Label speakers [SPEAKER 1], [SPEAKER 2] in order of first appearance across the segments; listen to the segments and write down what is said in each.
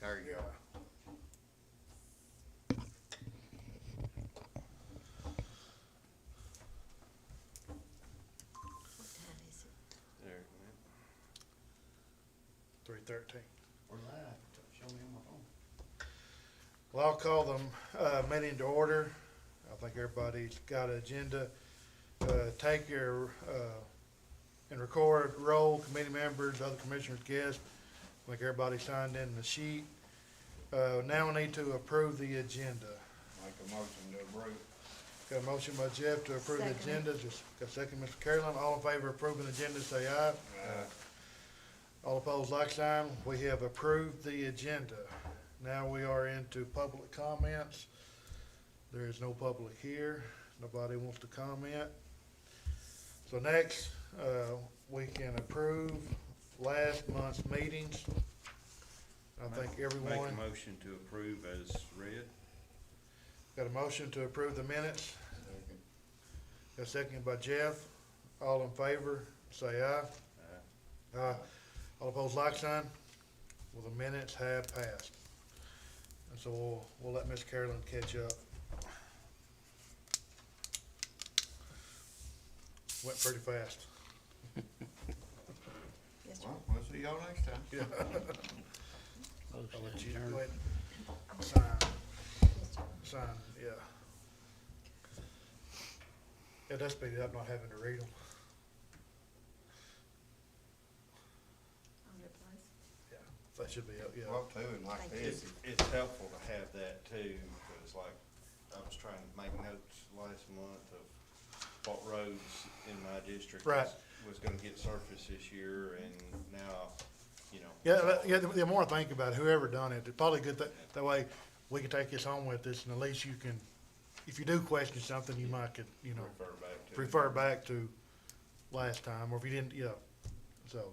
[SPEAKER 1] There you go.
[SPEAKER 2] What time is it?
[SPEAKER 1] There it went.
[SPEAKER 3] 3:13.
[SPEAKER 4] Where's that? Show me on my phone.
[SPEAKER 3] Well, I'll call them, meeting to order. I think everybody's got an agenda. Take your, and record roll, committee members, other commissioners, guests. I think everybody signed in the sheet. Now we need to approve the agenda.
[SPEAKER 4] Make a motion to approve.
[SPEAKER 3] Got a motion by Jeff to approve the
[SPEAKER 2] Second.
[SPEAKER 3] agenda. Just got a second, Mr. Carolyn. All in favor of approving the agenda, say aye. All opposed, like sign. We have approved the agenda. Now we are into public comments. There is no public here. Nobody wants to comment. So next, we can approve last month's meetings. I think
[SPEAKER 1] Make
[SPEAKER 3] everyone
[SPEAKER 1] a motion to approve as read.
[SPEAKER 3] got a motion to approve the minutes. Got a second by Jeff. All in favor, say aye. Aye. All opposed, like sign. Well, the minutes have passed. And so we'll let Miss Carolyn catch up. Went pretty fast.
[SPEAKER 2] Yes, sir.
[SPEAKER 4] Well, we'll see y'all next time.
[SPEAKER 3] Yeah. I'll let you
[SPEAKER 5] Adjourn.
[SPEAKER 3] go ahead and sign,
[SPEAKER 2] Yes, sir.
[SPEAKER 3] sign, yeah. Yeah, that's speed up not having to read them.
[SPEAKER 2] On your place.
[SPEAKER 3] Yeah, that should be, yeah.
[SPEAKER 4] Well, too, and like
[SPEAKER 2] Thank you.
[SPEAKER 4] this,
[SPEAKER 1] It's helpful to have that too, because like, I was trying to make notes last month of what roads in my district
[SPEAKER 3] Right.
[SPEAKER 1] was gonna get surface this year, and now, you know.
[SPEAKER 3] Yeah, the more I think about it, whoever done it, it's probably good that way we can take this home with us and at least you can, if you do question something, you might could, you know,
[SPEAKER 1] Refer back to.
[SPEAKER 3] refer back to last time, or if you didn't, yeah, so.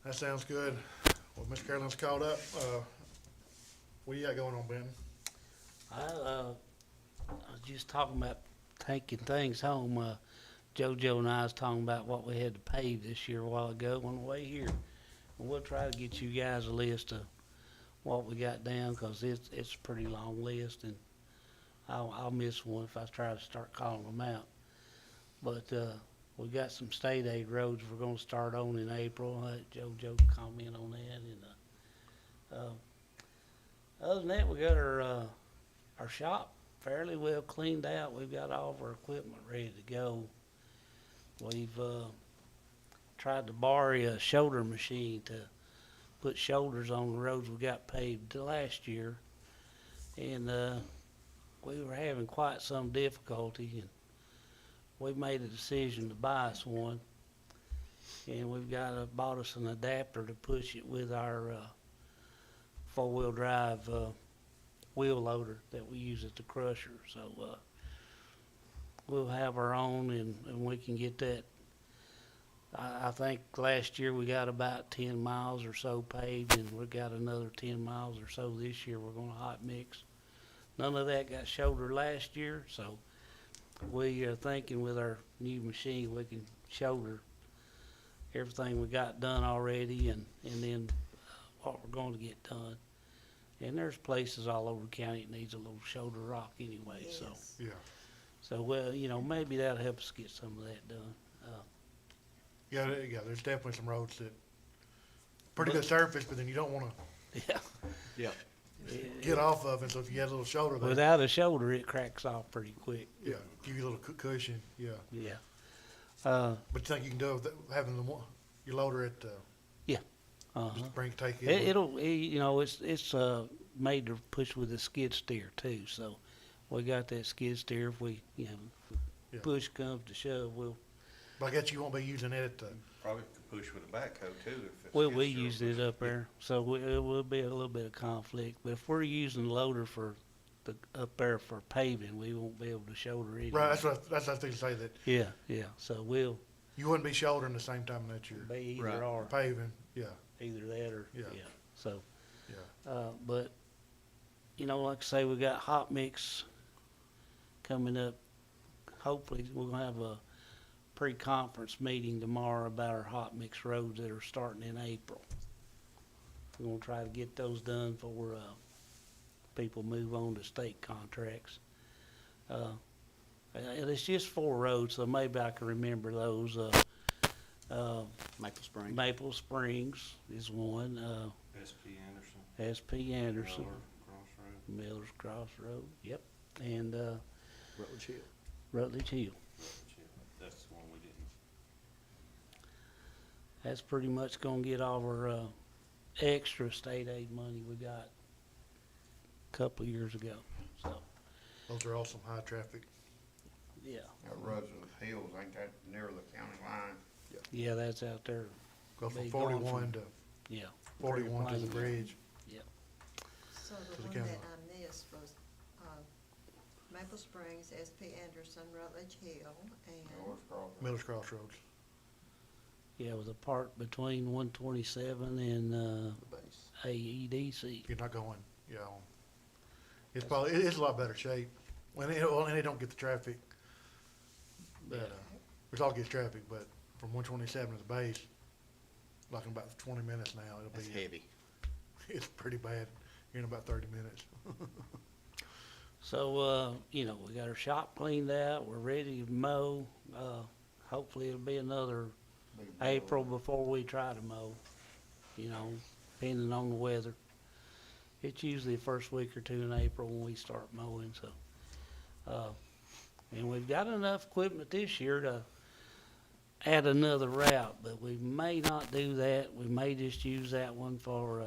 [SPEAKER 3] That sounds good. Well, Miss Carolyn's called up, what you got going on, Ben?
[SPEAKER 5] I was just talking about taking things home. JoJo and I was talking about what we had to pave this year a while ago on the way here. And we'll try to get you guys a list of what we got down, cause it's a pretty long list, and I'll miss one if I try to start calling them out. But, we got some state aid roads we're gonna start on in April. I'll let JoJo comment on that, and, other than that, we got our shop fairly well cleaned out. We've got all of our equipment ready to go. We've tried to borrow a shoulder machine to put shoulders on the roads we got paved last year, and we were having quite some difficulty, and we made a decision to buy us one, and we've bought us an adapter to push it with our four-wheel drive wheel loader that we use at the crusher. So we'll have our own, and we can get that. I think last year we got about 10 miles or so paved, and we got another 10 miles or so this year we're gonna hot mix. None of that got shouldered last year, so we are thinking with our new machine we can shoulder everything we got done already, and then what we're going to get done. And there's places all over the county that needs a little shoulder rock anyway, so.
[SPEAKER 2] Yes.
[SPEAKER 3] Yeah.
[SPEAKER 5] So, well, you know, maybe that'll help us get some of that done.
[SPEAKER 3] Yeah, there's definitely some roads that, pretty good surface, but then you don't wanna
[SPEAKER 5] Yeah.
[SPEAKER 1] Yeah.
[SPEAKER 3] get off of it, so if you had a little shoulder there,
[SPEAKER 5] Without a shoulder, it cracks off pretty quick.
[SPEAKER 3] yeah, give you a little cushion, yeah.
[SPEAKER 5] Yeah.
[SPEAKER 3] But you think you can do it with having your loader at,
[SPEAKER 5] Uh-huh.
[SPEAKER 3] just bring, take it?
[SPEAKER 5] You know, it's made to push with a skid steer too, so we got that skid steer. If we, you know,
[SPEAKER 3] Yeah.
[SPEAKER 5] push comes to shove,
[SPEAKER 3] But I guess you won't be using it at the,
[SPEAKER 1] Probably could push with a backhoe too if it's.
[SPEAKER 5] we'll be using it up there, so it will be a little bit of conflict. But if we're using the loader for up there for paving, we won't be able to shoulder it.
[SPEAKER 3] right, that's what I was thinking, say that
[SPEAKER 5] Yeah, so we'll
[SPEAKER 3] you wouldn't be shouldering the same time that you're
[SPEAKER 5] be
[SPEAKER 1] Right.
[SPEAKER 5] either or,
[SPEAKER 3] paving, yeah,
[SPEAKER 5] either that or,
[SPEAKER 3] Yeah.
[SPEAKER 5] yeah, so.
[SPEAKER 3] yeah.
[SPEAKER 5] But, you know, like I say, we got hot mix coming up. Hopefully, we're gonna have a pre-conference meeting tomorrow about our hot mix roads that are starting in April. We're gonna try to get those done before, people move on to state contracts. And it's just 4 roads, so maybe I can remember those.
[SPEAKER 6] Maple Springs.
[SPEAKER 5] Maple Springs is one,
[SPEAKER 1] SP Anderson.
[SPEAKER 5] SP Anderson,
[SPEAKER 1] Miller Crossroad.
[SPEAKER 5] Miller's Crossroad, yep, and,
[SPEAKER 6] Rutledge Hill.
[SPEAKER 5] Rutledge Hill.
[SPEAKER 1] That's the one we didn't.
[SPEAKER 5] That's pretty much gonna get all our, extra state aid money we got a couple of years ago, so,
[SPEAKER 3] Those are all some high traffic.
[SPEAKER 5] yeah.
[SPEAKER 4] That Rutledge Hills, ain't that near the county line?
[SPEAKER 5] Yeah, that's out there,
[SPEAKER 3] Go from
[SPEAKER 5] They going
[SPEAKER 3] 41 to
[SPEAKER 5] yeah.
[SPEAKER 3] 41 to the
[SPEAKER 5] Plain.
[SPEAKER 3] bridge.
[SPEAKER 2] So
[SPEAKER 3] To
[SPEAKER 2] the
[SPEAKER 3] the
[SPEAKER 2] one
[SPEAKER 3] county
[SPEAKER 2] that I missed was, Maple Springs, SP Anderson, Rutledge Hill, and,
[SPEAKER 4] Miller's Crossroad.
[SPEAKER 3] Miller's Crossroads.
[SPEAKER 5] Yeah, it was a part between 127 and,
[SPEAKER 6] The base.
[SPEAKER 5] AEDC.
[SPEAKER 3] You're not going, yeah. It's probably, it's a lot better shape. When it, well, and they don't get the traffic. But, which all gets traffic, but from 127 to the base, like in about 20 minutes now, it'll
[SPEAKER 6] That's
[SPEAKER 3] be,
[SPEAKER 6] heavy.
[SPEAKER 3] it's pretty bad in about 30 minutes.
[SPEAKER 5] So, you know, we got our shop cleaned out, we're ready to mow. Hopefully it'll be another
[SPEAKER 4] Big
[SPEAKER 5] April before we try to mow, you know, depending on the weather. It's usually the first week or two in April when we start mowing, so. And we've got enough equipment this year to add another route, but we may not do that. We may just use that one for,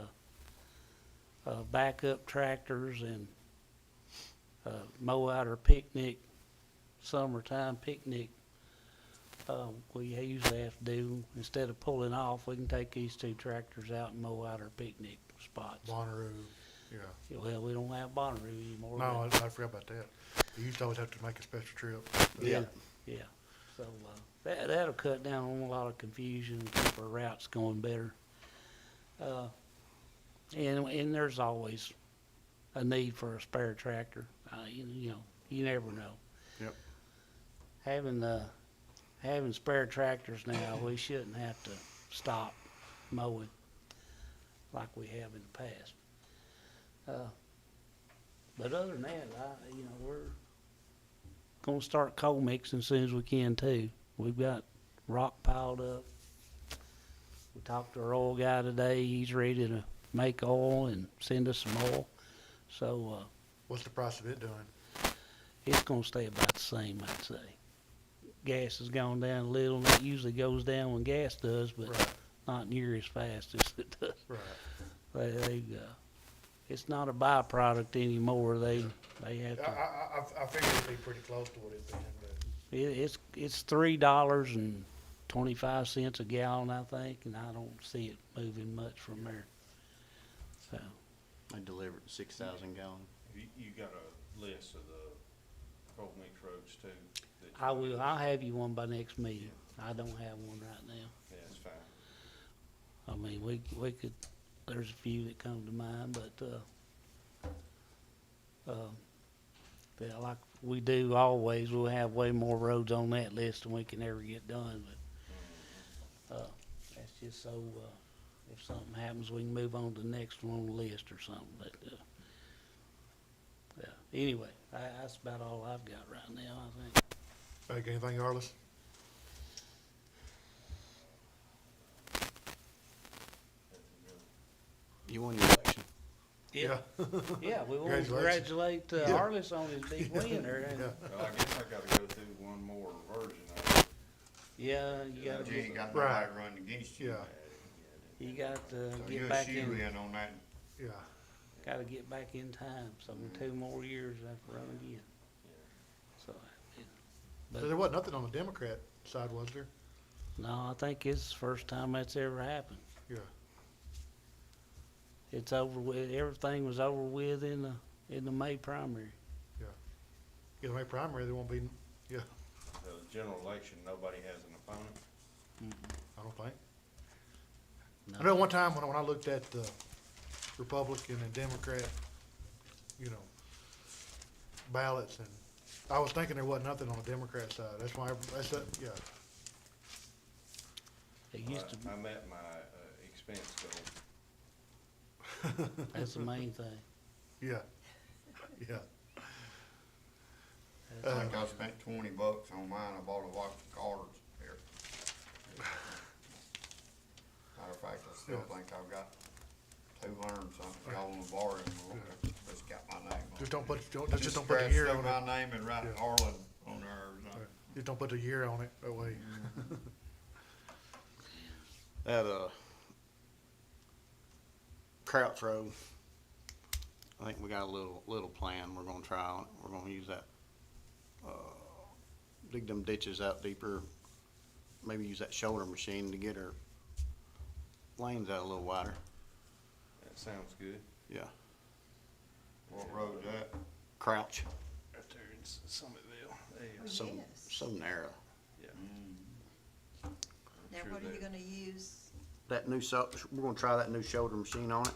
[SPEAKER 5] backup tractors and, mow out our picnic, summertime picnic. We usually have to do, instead of pulling off, we can take these 2 tractors out and mow out our picnic spots.
[SPEAKER 3] Bonnaroo, yeah.
[SPEAKER 5] Well, we don't have Bonnaroo anymore.
[SPEAKER 3] No,
[SPEAKER 5] but-
[SPEAKER 3] I forgot about that. You used to always have to make a special trip.
[SPEAKER 5] Yeah, yeah. So, that'll cut down on a lot of confusion and keep our routes going better. And there's always a need for a spare tractor. You know, you never know.
[SPEAKER 3] Yep.
[SPEAKER 5] Having spare tractors now, we shouldn't have to stop mowing like we have in the past. But other than that, you know, we're gonna start cold mixing as soon as we can too. We've got rock piled up. We talked to our oil guy today. He's ready to make oil and send us some oil. So,
[SPEAKER 3] What's the price of it doing?
[SPEAKER 5] it's gonna stay about the same, I'd say. Gas has gone down a little, and it usually goes down when gas does, but
[SPEAKER 3] Right,
[SPEAKER 5] not near as fast as it does.
[SPEAKER 3] right.
[SPEAKER 5] It's not a byproduct anymore. They have to.
[SPEAKER 3] I figured it'd be pretty close to what it's been, but
[SPEAKER 5] It's $3.25 a gallon, I think, and I don't see it moving much from there. So,
[SPEAKER 6] They delivered 6,000 gallon.
[SPEAKER 1] You got a list of the cold mix roads too? that you-
[SPEAKER 5] I will. I'll have you one by next meeting. I don't have one right now.
[SPEAKER 1] Yeah, it's fine.
[SPEAKER 5] I mean, we could. There's a few that come to mind, but yeah, like we do always, we'll have way more roads on that list than we can ever get done. But that's just so if something happens, we can move on to the next one on the list or something. But yeah. Anyway, that's about all I've got right now, I think.
[SPEAKER 3] hey, got anything, Arliss?
[SPEAKER 6] You won the election.
[SPEAKER 5] Yeah, yeah, we want to
[SPEAKER 3] Congratulations.
[SPEAKER 5] congratulate
[SPEAKER 3] Yeah.
[SPEAKER 5] Arliss on his big win there.
[SPEAKER 3] Yeah.
[SPEAKER 1] Well, I guess I gotta go through one more version of it.
[SPEAKER 5] Yeah, you
[SPEAKER 4] You
[SPEAKER 5] gotta
[SPEAKER 4] ain't got
[SPEAKER 3] Right.
[SPEAKER 4] nobody running against you.
[SPEAKER 3] Yeah,
[SPEAKER 5] you got to
[SPEAKER 4] So
[SPEAKER 5] get
[SPEAKER 4] you're a
[SPEAKER 5] back in.
[SPEAKER 4] shoe-in on that.
[SPEAKER 3] yeah.
[SPEAKER 5] Got to get back in time. So in 2 more years, I have to run again. So, yeah.
[SPEAKER 3] So there wasn't nothing on the Democrat side, was there?
[SPEAKER 5] No, I think it's the first time that's ever happened.
[SPEAKER 3] Yeah.
[SPEAKER 5] It's over with. Everything was over with in the May primary.
[SPEAKER 3] Yeah, the May primary, there won't be,
[SPEAKER 1] The general election, nobody has an opponent.
[SPEAKER 3] I don't think.
[SPEAKER 5] No.
[SPEAKER 3] I know one time when I looked at the Republican and Democrat, you know, ballots, and I was thinking there wasn't nothing on the Democrat side. That's why, yeah,
[SPEAKER 5] It used to.
[SPEAKER 1] I met my expense goal.
[SPEAKER 5] That's the main thing.
[SPEAKER 3] Yeah, yeah.
[SPEAKER 4] I think I spent $20 on mine, I bought a box of cards here. Matter of fact, I still think I've got 200 and something, all in the bar, and it's got my name on it.
[SPEAKER 3] Just don't put, just don't put the
[SPEAKER 4] scratch
[SPEAKER 3] year
[SPEAKER 4] through
[SPEAKER 3] on
[SPEAKER 4] my
[SPEAKER 3] it.
[SPEAKER 4] name and write
[SPEAKER 3] Yeah.
[SPEAKER 4] Harlan on there or something.
[SPEAKER 3] Just don't put the year on it, that way.
[SPEAKER 6] That, Crouch Road, I think we got a little plan we're gonna try on it. We're gonna use that, dig them ditches out deeper, maybe use that shoulder machine to get our lanes out a little wider,
[SPEAKER 1] That sounds good.
[SPEAKER 6] yeah.
[SPEAKER 4] What road's that?
[SPEAKER 6] Crouch,
[SPEAKER 1] Right there in Summitville.
[SPEAKER 2] Oh,
[SPEAKER 6] so,
[SPEAKER 2] yes.
[SPEAKER 6] so narrow.
[SPEAKER 2] Now,
[SPEAKER 1] Sure
[SPEAKER 2] what are you
[SPEAKER 1] do.
[SPEAKER 2] gonna use?
[SPEAKER 6] That new we're gonna try that new shoulder machine on it.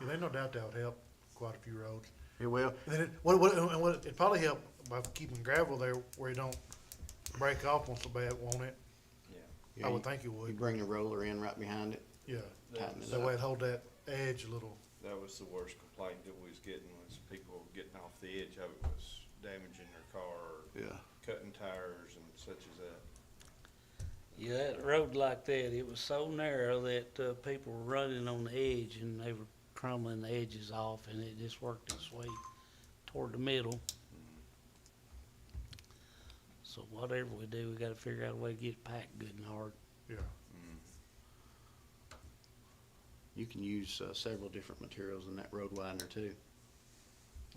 [SPEAKER 3] Yeah, there's no doubt that would help quite a few roads.
[SPEAKER 6] It will,
[SPEAKER 3] And then it'd probably help by keeping gravel there where it don't break off on so bad, won't it?
[SPEAKER 1] Yeah.
[SPEAKER 3] I would think it
[SPEAKER 6] you
[SPEAKER 3] would,
[SPEAKER 6] bring the roller in right behind it,
[SPEAKER 3] yeah.
[SPEAKER 6] tighten it
[SPEAKER 3] That way
[SPEAKER 6] up.
[SPEAKER 3] it'd hold that edge a little,
[SPEAKER 1] That was the worst complaint that we was getting, was people getting off the edge of it, was damaging their car or
[SPEAKER 6] Yeah,
[SPEAKER 1] cutting tires and such as that.
[SPEAKER 5] Yeah, that road like that, it was so narrow that, people were running on the edge and they were crumbling the edges off and it just worked its way toward the middle. So whatever we do, we gotta figure out a way to get it packed good and hard.
[SPEAKER 3] yeah.
[SPEAKER 6] you can use, several different materials in that road widener too.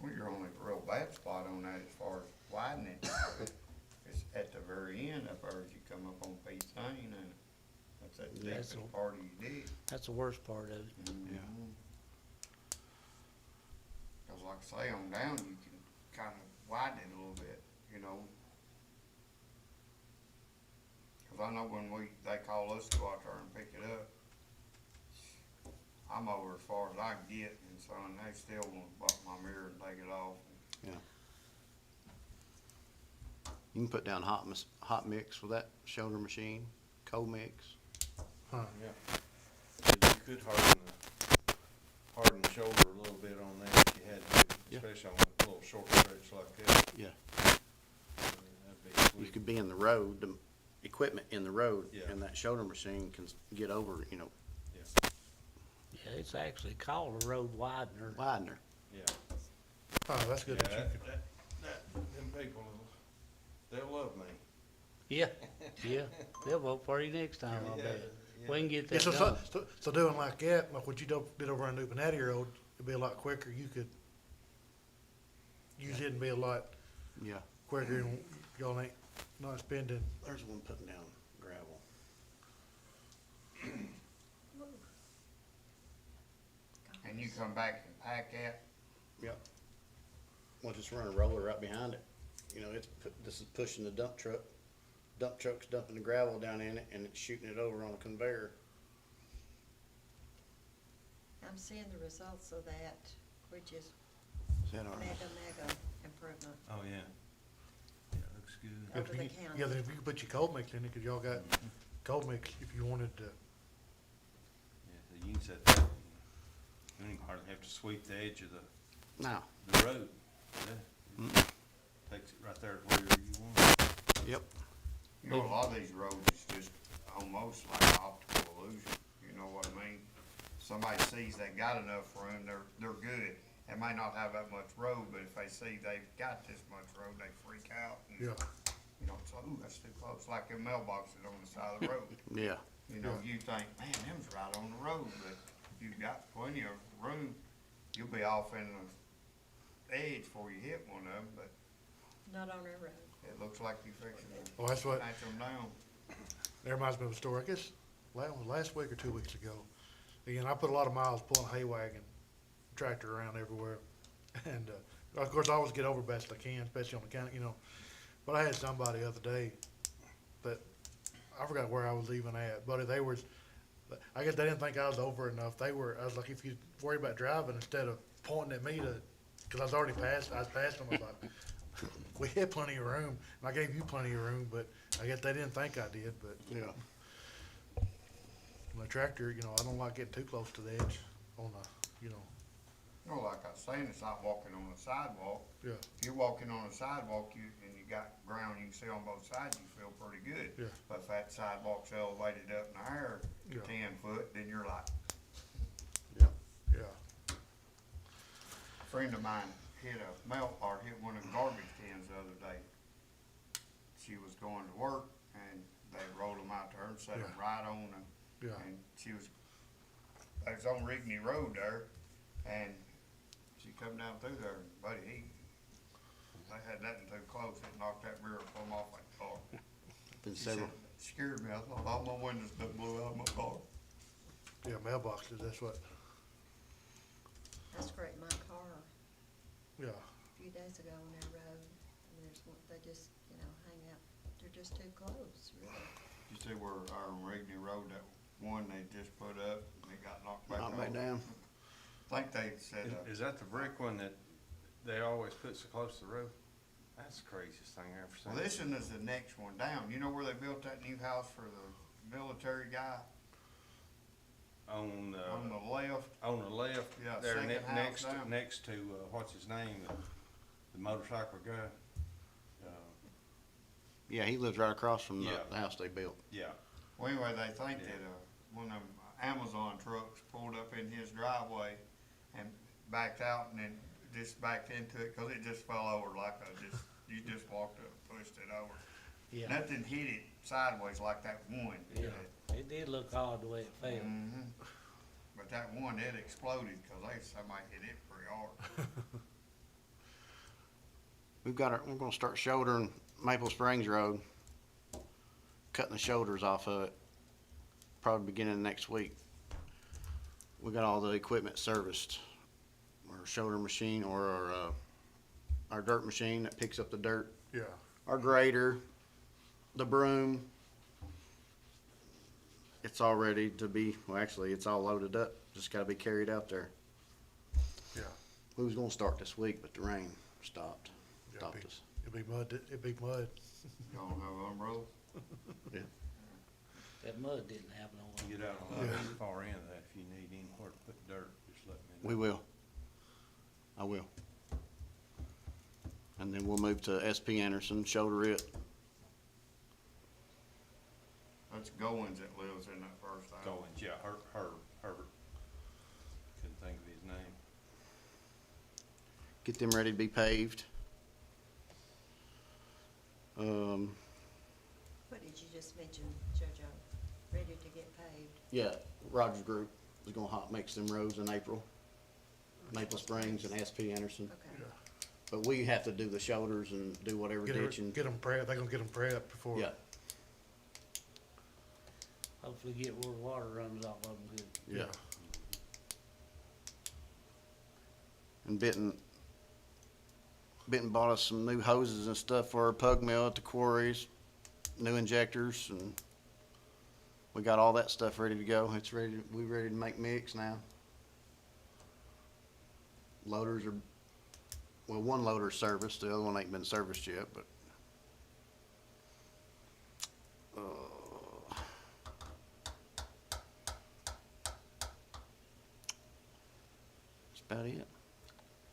[SPEAKER 4] Well, your only real bad spot on that as far as widening is at the very end up there as you come up on Pete's Lane, and that's that
[SPEAKER 5] That's
[SPEAKER 4] deepest
[SPEAKER 5] a-
[SPEAKER 4] part of your dig.
[SPEAKER 5] That's the worst part of it.
[SPEAKER 6] Yeah.
[SPEAKER 4] Cause like I say, on down, you can kinda widen it a little bit, you know? Cause I know when they call us to go out there and pick it up, I'm over as far as I can get, and so, and they still wanna buck my mirror and take it off.
[SPEAKER 6] You can put down hot mix with that shoulder machine, cold mix.
[SPEAKER 3] Huh.
[SPEAKER 1] Yeah. You could harden the shoulder a little bit on that if you had to,
[SPEAKER 6] Yeah.
[SPEAKER 1] especially on a little short stretch like that.
[SPEAKER 6] Yeah.
[SPEAKER 1] That'd be
[SPEAKER 6] You
[SPEAKER 1] sweet.
[SPEAKER 6] could be in the road, the equipment in the road,
[SPEAKER 1] Yeah.
[SPEAKER 6] and that shoulder machine can get over, you know,
[SPEAKER 5] Yeah, it's actually called a road widener.
[SPEAKER 6] widener.
[SPEAKER 1] Yeah.
[SPEAKER 3] Oh, that's good
[SPEAKER 1] Yeah,
[SPEAKER 3] that you could,
[SPEAKER 1] them people, they'll love me.
[SPEAKER 5] Yeah, yeah, they'll vote for you next time, I'll
[SPEAKER 1] Yeah,
[SPEAKER 5] bet.
[SPEAKER 1] yeah.
[SPEAKER 5] We can get
[SPEAKER 3] yeah,
[SPEAKER 5] that
[SPEAKER 3] so,
[SPEAKER 5] done.
[SPEAKER 3] so doing like that, like what you did over on New Panati Road, it'd be a lot quicker, you could use it and be a lot
[SPEAKER 6] Yeah.
[SPEAKER 3] quicker, and y'all ain't not spending,
[SPEAKER 6] There's one putting down gravel.
[SPEAKER 4] And you come back and pack that,
[SPEAKER 6] Yep. We'll just run a roller right behind it. You know, this is pushing the dump truck. Dump truck's dumping the gravel down in it, and it's shooting it over on a conveyor.
[SPEAKER 2] I'm seeing the results of that, which is
[SPEAKER 6] Is that all right?
[SPEAKER 2] mega improvement
[SPEAKER 1] Oh, yeah. Yeah, looks good.
[SPEAKER 2] over the county.
[SPEAKER 3] yeah, then if you could put your cold mix in it, cause y'all got cold mix if you wanted to,
[SPEAKER 1] Yeah, so you can set that, you don't even hardly have to sweep the edge of
[SPEAKER 6] No.
[SPEAKER 1] the road. Yeah. Takes it right there to wherever you want it.
[SPEAKER 6] Yep.
[SPEAKER 4] you know, a lot of these roads is just almost like optical illusion, you know what I mean? Somebody sees they got enough room, they're good. They might not have that much road, but if they see they've got this much road, they freak out. And,
[SPEAKER 3] yeah.
[SPEAKER 4] you know, it's like, ooh, that's too close, like them mailboxes on the side of the road.
[SPEAKER 6] Yeah.
[SPEAKER 4] You know, you think, man, them's right on the road, but if you've got plenty of room, you'll be off in the edge before you hit one of them, but
[SPEAKER 2] Not on our road.
[SPEAKER 4] it looks like you fixing
[SPEAKER 3] Well, that's
[SPEAKER 4] to
[SPEAKER 3] what,
[SPEAKER 4] patch them down.
[SPEAKER 3] that reminds me of a story, I guess, last week or 2 weeks ago. Again, I put a lot of miles pulling a hay wagon, tractor around everywhere. And, of course, I always get over best I can, especially on the county, you know. But I had somebody the other day that, I forgot where I was even at, but they were, I guess they didn't think I was over enough. I was like, if you worry about driving instead of pointing at me cause I was already past, I was past them, I was like, we had plenty of room, and I gave you plenty of room, but I guess they didn't think I did, but.
[SPEAKER 6] Yeah.
[SPEAKER 3] On the tractor, you know, I don't like getting too close to the edge on the, you know,
[SPEAKER 4] Well, like I was saying, it's like walking on a sidewalk.
[SPEAKER 3] yeah,
[SPEAKER 4] If you're walking on a sidewalk, and you got ground you can see on both sides, you feel pretty good.
[SPEAKER 3] Yeah.
[SPEAKER 4] But if that sidewalk's elevated up in the air,
[SPEAKER 3] Yeah.
[SPEAKER 4] 10 foot, then you're like,
[SPEAKER 3] yeah.
[SPEAKER 4] a friend of mine hit one of the garbage cans the other day. She was going to work, and they rolled them out to her and set them
[SPEAKER 3] Yeah.
[SPEAKER 4] right on them.
[SPEAKER 3] Yeah.
[SPEAKER 4] And it was on Rigney Road there, and she come down through there, and buddy, they had nothing too close, it knocked that rear plumb off that car.
[SPEAKER 6] Been
[SPEAKER 4] She said,
[SPEAKER 6] several,
[SPEAKER 4] scared me, I thought all my windows done blew out of my car.
[SPEAKER 3] Yeah, mailboxes, that's what,
[SPEAKER 2] I scraped my car
[SPEAKER 3] yeah,
[SPEAKER 2] a few days ago on their road, and they just, you know, hang out, they're just too close, really.
[SPEAKER 4] You see where our Rigney Road, that one they just put up, and it got knocked back
[SPEAKER 6] knocked back
[SPEAKER 4] over?
[SPEAKER 6] down.
[SPEAKER 4] I think they said,
[SPEAKER 1] Is that the brick one that they always put so close to the road? That's the craziest thing I ever seen.
[SPEAKER 4] well, this one is the next one down. You know where they built that new house for the military guy?
[SPEAKER 1] On
[SPEAKER 4] On the left?
[SPEAKER 1] on the left,
[SPEAKER 4] Yeah,
[SPEAKER 1] there
[SPEAKER 4] second house
[SPEAKER 1] next,
[SPEAKER 4] down.
[SPEAKER 1] next to, what's his name, the motorcycle guy?
[SPEAKER 6] Yeah, he lives right across from
[SPEAKER 1] Yeah.
[SPEAKER 6] the house they built.
[SPEAKER 1] Yeah,
[SPEAKER 4] Well, anyway, they think
[SPEAKER 1] Yeah.
[SPEAKER 4] that, one of them Amazon trucks pulled up in his driveway and backed out and then just backed into it, 'cause it just fell over like you just walked up, pushed it over.
[SPEAKER 5] Yeah,
[SPEAKER 4] Nothing hit it sideways like that one.
[SPEAKER 5] yeah. It did look odd the way it fell.
[SPEAKER 4] Mhm. But that one, it exploded, 'cause somebody hit it pretty hard.
[SPEAKER 6] We're gonna start shouldering Maple Springs Road, cutting the shoulders off of it, probably beginning of next week. We got all the equipment serviced, our shoulder machine or our dirt machine that picks up the dirt,
[SPEAKER 3] yeah,
[SPEAKER 6] our grader, the broom. It's all ready to be, well, actually, it's all loaded up, just gotta be carried out there.
[SPEAKER 3] yeah.
[SPEAKER 6] We was gonna start this week, but the rain stopped
[SPEAKER 3] It'd
[SPEAKER 6] us.
[SPEAKER 3] be mud, it'd be mud.
[SPEAKER 4] Y'all don't have umbrellas?
[SPEAKER 5] That mud didn't have no.
[SPEAKER 1] you get out on the far end of that, if you need anywhere to put dirt, just let me know.
[SPEAKER 6] We will. I will. And then we'll move to SP Anderson, shoulder it.
[SPEAKER 4] That's Goins that lives in that first house.
[SPEAKER 1] Goins, yeah, Herbert. Couldn't think of his name.
[SPEAKER 6] Get them ready to be paved.
[SPEAKER 2] What did you just mention, JoJo? Ready to get paved?
[SPEAKER 6] Yeah, Rogers Group is gonna mix them roads in April. Maple Springs and SP Anderson.
[SPEAKER 2] Okay.
[SPEAKER 6] But we have to do the shoulders and do whatever
[SPEAKER 3] Get
[SPEAKER 6] ditching.
[SPEAKER 3] them prepped, they gonna get them prepped before.
[SPEAKER 6] Yeah,
[SPEAKER 5] Hopefully get where water runs off of them good.
[SPEAKER 6] yeah. And Benton bought us some new hoses and stuff for our pug mill at the quarries, new injectors, and we got all that stuff ready to go. It's ready, we ready to make mix now. Loaders are, well, one loader's serviced, the other one ain't been serviced yet, but. That's about it.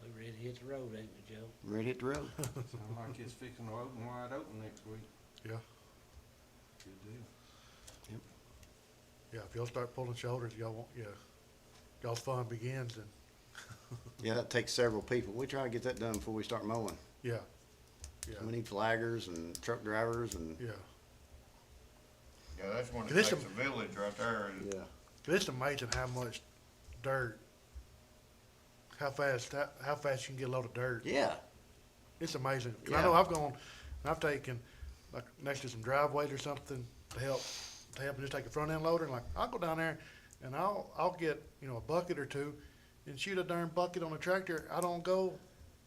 [SPEAKER 5] We ready to hit the road, ain't we, Joe?
[SPEAKER 6] Ready to hit the road.
[SPEAKER 1] Sound like it's fixing to open wide open next week.
[SPEAKER 3] Yeah,
[SPEAKER 1] Good deal.
[SPEAKER 3] yeah, if y'all start pulling shoulders, y'all won't, yeah, y'all's fun begins and,
[SPEAKER 6] Yeah, that takes several people. We try to get that done before we start mowing.
[SPEAKER 3] yeah, yeah,
[SPEAKER 6] We need flaggers and truck drivers and,
[SPEAKER 3] yeah.
[SPEAKER 4] Yeah, that's when it
[SPEAKER 3] This
[SPEAKER 4] takes
[SPEAKER 3] is-
[SPEAKER 4] a village right there, and
[SPEAKER 6] yeah.
[SPEAKER 3] It's amazing how much dirt, how fast you can get a load of dirt.
[SPEAKER 6] Yeah,
[SPEAKER 3] It's amazing. 'Cause
[SPEAKER 6] Yeah.
[SPEAKER 3] I know I've gone, and I've taken, like, next to some driveways or something to help and just take a front end loader, and like, I'll go down there and I'll get, you know, a bucket or two and shoot a darn bucket on a tractor. I don't go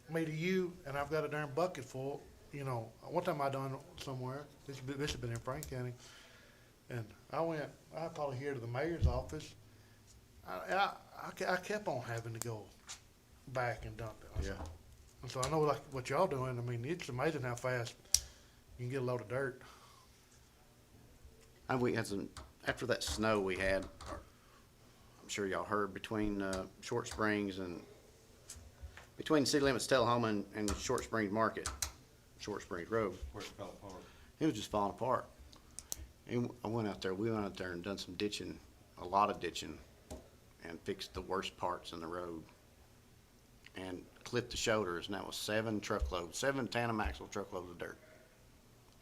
[SPEAKER 3] me to you and I've got a darn bucket full, you know. One time I done somewhere, this has been in Frank County, and I probably here to the mayor's office. I kept on having to go back and dump it.
[SPEAKER 6] yeah.
[SPEAKER 3] And so I know like what y'all doing, I mean, it's amazing how fast you can get a load of dirt.
[SPEAKER 6] And we, as after that snow we had, I'm sure y'all heard, between, Short Springs and, between city limits Tullahoma and Short Springs Market, Short Springs Road,
[SPEAKER 1] Where it fell apart.
[SPEAKER 6] it was just falling apart. And we went out there and done some ditching, a lot of ditching, and fixed the worst parts in the road. And clipped the shoulders, and that was 7 tandem axle truckloads of dirt.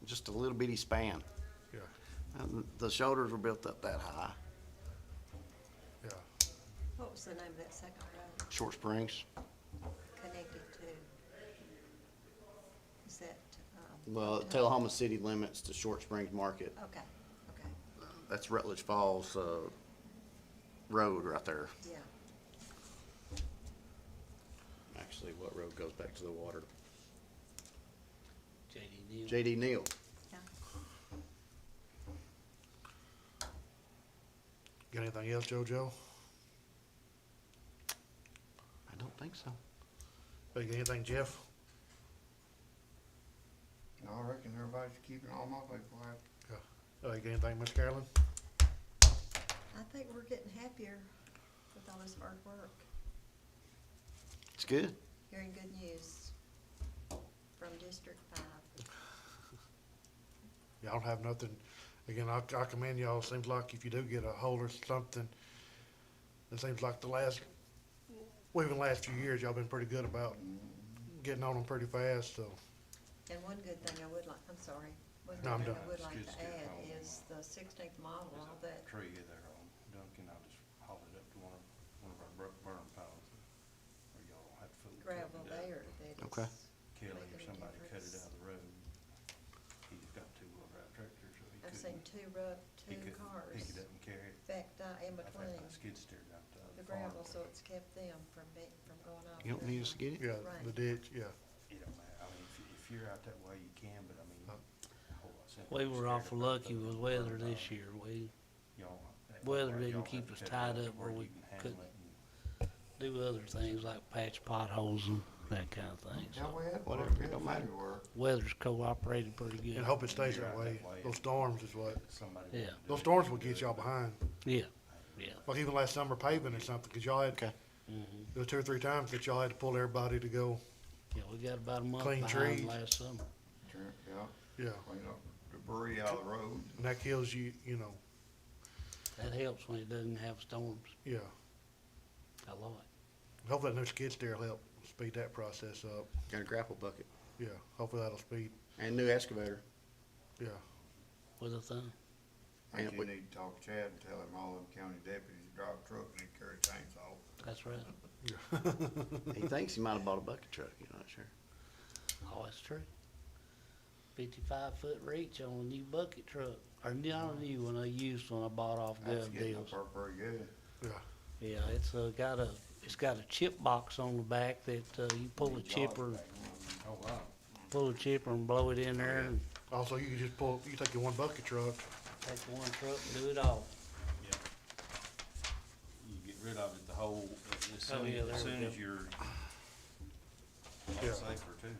[SPEAKER 6] Just a little bitty span.
[SPEAKER 3] Yeah.
[SPEAKER 6] And the shoulders were built up that high.
[SPEAKER 3] Yeah.
[SPEAKER 2] What was the name of that second road
[SPEAKER 6] Short Springs,
[SPEAKER 2] connected to? Is that,
[SPEAKER 6] well, Tullahoma city limits to Short Springs Market.
[SPEAKER 2] okay, okay,
[SPEAKER 6] That's Rutledge Falls, road right there.
[SPEAKER 2] yeah.
[SPEAKER 6] Actually, what road goes back to the water?
[SPEAKER 5] JD Neal.
[SPEAKER 6] J.D. Neal.
[SPEAKER 2] Yeah.
[SPEAKER 3] Got anything else, JoJo?
[SPEAKER 6] I don't think so.
[SPEAKER 3] Got anything, Jeff?
[SPEAKER 4] No, I reckon everybody's keeping all my people happy.
[SPEAKER 3] You got anything, Miss Carolyn?
[SPEAKER 2] I think we're getting happier with all this hard work,
[SPEAKER 6] It's good.
[SPEAKER 2] hearing good news from District 5.
[SPEAKER 3] Y'all have nothing, again, I commend y'all, seems like if you do get a hold of something, it seems like well, even the last few years, y'all been pretty good about getting on them pretty fast, so.
[SPEAKER 2] And one good thing I would like, I'm sorry, one
[SPEAKER 3] No, I'm
[SPEAKER 2] good thing
[SPEAKER 3] done.
[SPEAKER 2] I would like
[SPEAKER 1] Skid
[SPEAKER 2] to
[SPEAKER 1] steer
[SPEAKER 2] add
[SPEAKER 1] home.
[SPEAKER 2] is the 16th model, all that
[SPEAKER 1] Tree there on Duncan, I'll just haul it up to one of our burn piles. Or y'all have to.
[SPEAKER 2] gravel there that is
[SPEAKER 6] Okay.
[SPEAKER 1] Kelly or
[SPEAKER 2] making a
[SPEAKER 1] somebody cut it
[SPEAKER 2] difference.
[SPEAKER 1] out of the road. He's got 2-wheel drive tractors, so he
[SPEAKER 2] I've
[SPEAKER 1] couldn't.
[SPEAKER 2] seen
[SPEAKER 1] He
[SPEAKER 2] two
[SPEAKER 1] couldn't
[SPEAKER 2] cars
[SPEAKER 1] pick it up and carry it.
[SPEAKER 2] backed out in
[SPEAKER 1] I've had
[SPEAKER 2] between
[SPEAKER 1] my skid steer out to
[SPEAKER 2] the
[SPEAKER 1] the farm.
[SPEAKER 2] gravel, so it's kept them from going off.
[SPEAKER 6] You don't need us to get it?
[SPEAKER 3] Yeah, the ditch, yeah.
[SPEAKER 1] It don't matter, I mean, if you're out that way, you can, but I mean.
[SPEAKER 3] Oh.
[SPEAKER 5] We were awful lucky with weather this year. Weather didn't keep us tied up where we couldn't do other things like patch potholes and that kind of thing.
[SPEAKER 4] Yeah,
[SPEAKER 5] So
[SPEAKER 4] we had
[SPEAKER 6] Whatever,
[SPEAKER 4] work,
[SPEAKER 6] it don't
[SPEAKER 4] it's
[SPEAKER 6] matter.
[SPEAKER 4] everywhere.
[SPEAKER 5] weather's cooperated pretty good.
[SPEAKER 3] And hope it stays that way. Those storms is what,
[SPEAKER 5] Yeah.
[SPEAKER 3] those storms will get y'all behind.
[SPEAKER 5] Yeah, yeah.
[SPEAKER 3] Like even last summer paving or something, cause y'all had,
[SPEAKER 6] Okay.
[SPEAKER 5] Mhm.
[SPEAKER 3] there was 2 or 3 times that y'all had to pull everybody to go,
[SPEAKER 5] Yeah, we got about a month
[SPEAKER 3] Clean
[SPEAKER 5] behind
[SPEAKER 3] trees.
[SPEAKER 5] last summer.
[SPEAKER 4] Sure, yeah,
[SPEAKER 3] yeah.
[SPEAKER 4] clean up debris out of the road.
[SPEAKER 3] And that kills you, you know,
[SPEAKER 5] That helps when it doesn't have storms
[SPEAKER 3] yeah.
[SPEAKER 5] a lot.
[SPEAKER 3] Hopefully that new skid steer will help speed that process up.
[SPEAKER 6] Got a grapple bucket
[SPEAKER 3] Yeah, hopefully that'll speed,
[SPEAKER 6] and new excavator.
[SPEAKER 3] yeah.
[SPEAKER 5] With a thumb.
[SPEAKER 4] I think
[SPEAKER 6] Yeah,
[SPEAKER 4] you
[SPEAKER 6] we-
[SPEAKER 4] need to talk to Chad and tell him all them county deputies drive a truck and they carry chainsaw.
[SPEAKER 5] That's right.
[SPEAKER 6] He thinks he might have bought a bucket truck, you're not sure.
[SPEAKER 5] Oh, that's true. 55-foot reach on a new bucket truck, or not a new one, a used one I bought off
[SPEAKER 4] That's
[SPEAKER 5] Gov
[SPEAKER 4] getting
[SPEAKER 5] Deals.
[SPEAKER 4] up there pretty good.
[SPEAKER 5] Yeah, it's got a chip box on the back that, you pull a chipper,
[SPEAKER 1] Oh, wow.
[SPEAKER 5] and blow it in there and
[SPEAKER 3] Also, you can just pull, you take your one bucket truck,
[SPEAKER 5] take one truck and do it all.
[SPEAKER 1] Yeah. You get rid of it, the whole, as
[SPEAKER 5] Oh,
[SPEAKER 1] soon,
[SPEAKER 5] yeah, there
[SPEAKER 1] as
[SPEAKER 5] we
[SPEAKER 1] soon
[SPEAKER 5] go.
[SPEAKER 1] as you're, a
[SPEAKER 3] Yeah.
[SPEAKER 1] lot safer too.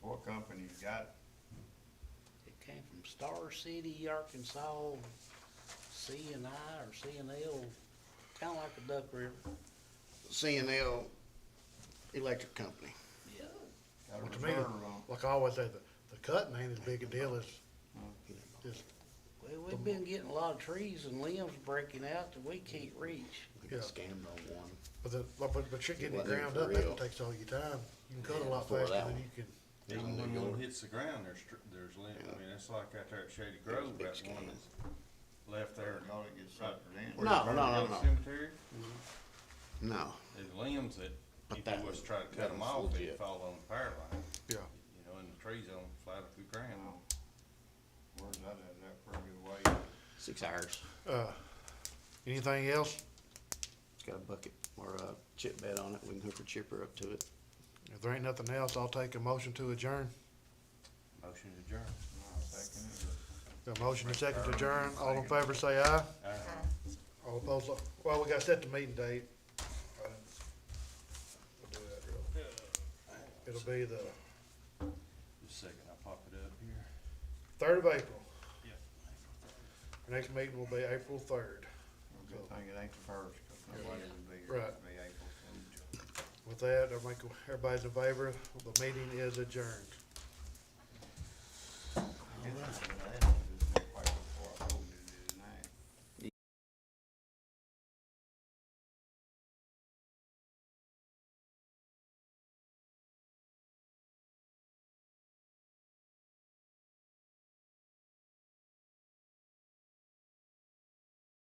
[SPEAKER 4] What company you got?
[SPEAKER 5] It came from Star City, Arkansas, C&I or C&L, kinda like a Duck River.
[SPEAKER 6] C&L Electric Company.
[SPEAKER 5] Yeah.
[SPEAKER 4] Got a
[SPEAKER 3] Well, to me,
[SPEAKER 4] reserve on.
[SPEAKER 3] like I always say, the cutting ain't as big a deal as,
[SPEAKER 5] Well, we've been getting a lot of trees and limbs breaking out that we can't reach.
[SPEAKER 6] We got
[SPEAKER 3] Yeah.
[SPEAKER 6] scammed on one.
[SPEAKER 3] but you're getting it
[SPEAKER 6] Wasn't
[SPEAKER 3] ground
[SPEAKER 6] for
[SPEAKER 3] up, that
[SPEAKER 6] real.
[SPEAKER 3] takes all your time. You can cut a
[SPEAKER 6] Yeah,
[SPEAKER 3] lot
[SPEAKER 6] before
[SPEAKER 3] faster
[SPEAKER 6] that
[SPEAKER 3] than
[SPEAKER 6] one.
[SPEAKER 3] you can,
[SPEAKER 1] Even
[SPEAKER 6] Yeah,
[SPEAKER 1] when
[SPEAKER 6] they
[SPEAKER 1] one
[SPEAKER 6] go.
[SPEAKER 1] hits the ground, there's limb, I
[SPEAKER 6] Yeah.
[SPEAKER 1] mean, it's like out there at Shady
[SPEAKER 6] was a
[SPEAKER 1] Grove,
[SPEAKER 6] big
[SPEAKER 1] that one
[SPEAKER 6] scam.
[SPEAKER 1] that's left there.
[SPEAKER 4] Thought it gets suckered in.
[SPEAKER 1] where
[SPEAKER 6] No,
[SPEAKER 1] the
[SPEAKER 6] no,
[SPEAKER 1] Vernon
[SPEAKER 6] no.
[SPEAKER 1] Cemetery,
[SPEAKER 6] No,
[SPEAKER 1] there's limbs that,
[SPEAKER 6] But
[SPEAKER 1] if
[SPEAKER 6] that
[SPEAKER 1] you was
[SPEAKER 6] was-
[SPEAKER 1] to try to
[SPEAKER 6] that
[SPEAKER 1] cut them
[SPEAKER 6] was
[SPEAKER 1] off, they'd
[SPEAKER 6] legit.
[SPEAKER 1] fall on the power line,
[SPEAKER 3] yeah.
[SPEAKER 1] you know, and the trees on, flat up through the ground.
[SPEAKER 4] Oh. Where's that at? That pretty good way.
[SPEAKER 6] 6 hours.
[SPEAKER 3] Anything else?
[SPEAKER 6] It's got a bucket or a chip bed on it. We can hook a chipper up to it.
[SPEAKER 3] If there ain't nothing else, I'll take a motion to adjourn.
[SPEAKER 1] Motion adjourned.
[SPEAKER 4] I'll second it.
[SPEAKER 3] Got a motion and second to adjourn, all in favor say aye. All opposed, well, we gotta set the meeting date. We'll do that real- It'll be the
[SPEAKER 1] Just a second, I'll pop it up here.
[SPEAKER 3] 3rd of April. Our next meeting will be April 3rd.
[SPEAKER 4] Good thing it ain't the first, cause nobody would be here.
[SPEAKER 3] Right.
[SPEAKER 4] It'd be April Fool's.
[SPEAKER 3] With that, everybody's in favor, the meeting is adjourned.